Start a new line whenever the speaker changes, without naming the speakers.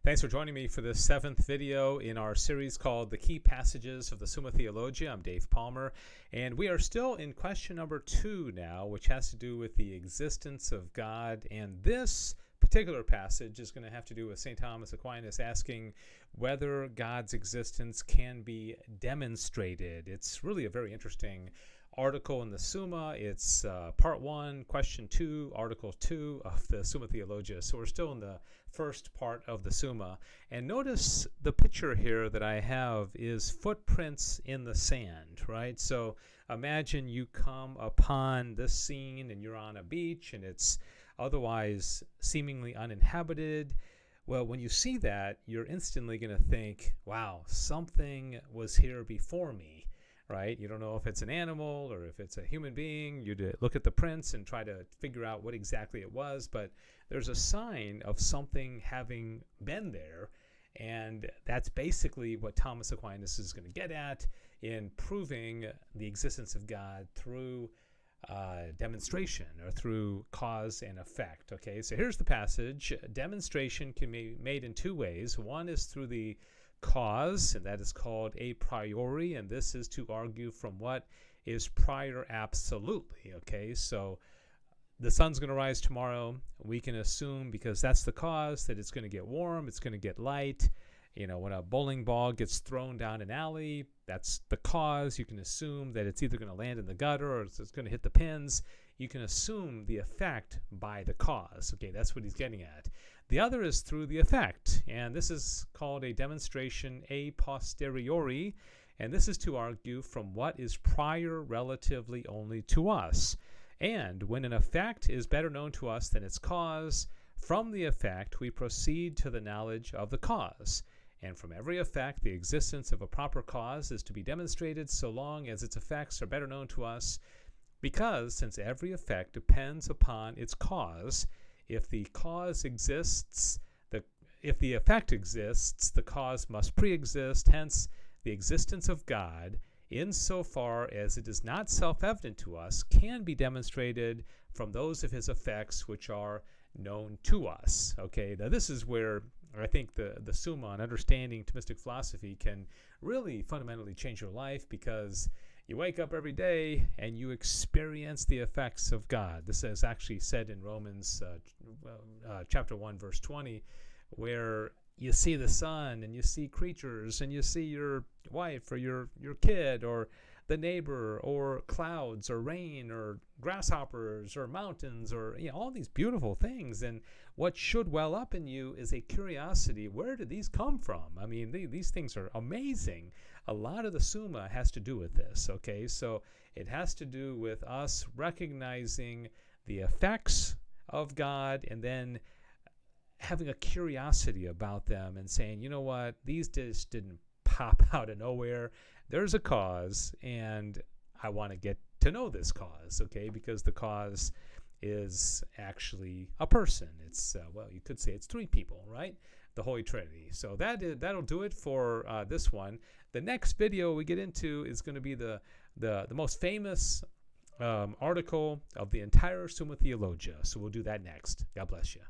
Thanks for joining me for this seventh video in our series called The Key Passages of the Summa Theologica. I'm Dave Palmer, and we are still in question number 2 now, which has to do with the existence of God. And this particular passage is going to have to do with St. Thomas Aquinas asking whether God's existence can be demonstrated. It's really a very interesting article in the Summa. It's part 1, question 2, article 2 of the Summa Theologica. So we're still in the first part of the Summa. And notice the picture here that I have is footprints in the sand, right? So imagine you come upon this scene and you're on a beach and it's otherwise seemingly uninhabited. Well, when you see that, you're instantly going to think, wow, something was here before me. Right? You don't know if it's an animal or if it's a human being. You look at the prints and try to figure out what exactly it was, but there's a sign of something having been there, and that's basically what Thomas Aquinas is going to get at in proving the existence of God through demonstration or through cause and effect. Okay, so here's the passage. Demonstration can be made in 2 ways. One is through the cause, and that is called a priori, and this is to argue from what is prior absolutely. Okay, so the sun's going to rise tomorrow. We can assume, because that's the cause, that it's going to get warm, it's going to get light. You know, when a bowling ball gets thrown down an alley, that's the cause. You can assume that it's either going to land in the gutter or it's going to hit the pins. You can assume the effect by the cause. Okay, that's what he's getting at. The other is through the effect, and this is called a demonstration a posteriori, and this is to argue from what is prior relatively only to us. And when an effect is better known to us than its cause, from the effect we proceed to the knowledge of the cause. And from every effect, the existence of a proper cause is to be demonstrated so long as its effects are better known to us, because since every effect depends upon its cause, if the cause exists, if the effect exists, the cause must pre-exist. Hence, the existence of God, insofar as it is not self-evident to us, can be demonstrated from those of his effects which are known to us. Okay, now this is where I think the Summa on understanding Thomistic philosophy can really fundamentally change your life, because you wake up every day and you experience the effects of God. This is actually said in Romans chapter 1, verse 20, where you see the sun and you see creatures and you see your wife or your kid or the neighbor or clouds or rain or grasshoppers or mountains or all these beautiful things. And what should well up in you is a curiosity. Where did these come from? I mean, these things are amazing. A lot of the Summa has to do with this. Okay, so it has to do with us recognizing the effects of God and then having a curiosity about them and saying, you know what, these just didn't pop out of nowhere. There's a cause, and I want to get to know this cause, okay, because the cause is actually a person. It's, well, you could say it's 3 people, right? The Holy Trinity. So that'll do it for this one. The next video we get into is going to be the most famous article of the entire Summa Theologica. So we'll do that next. God bless you.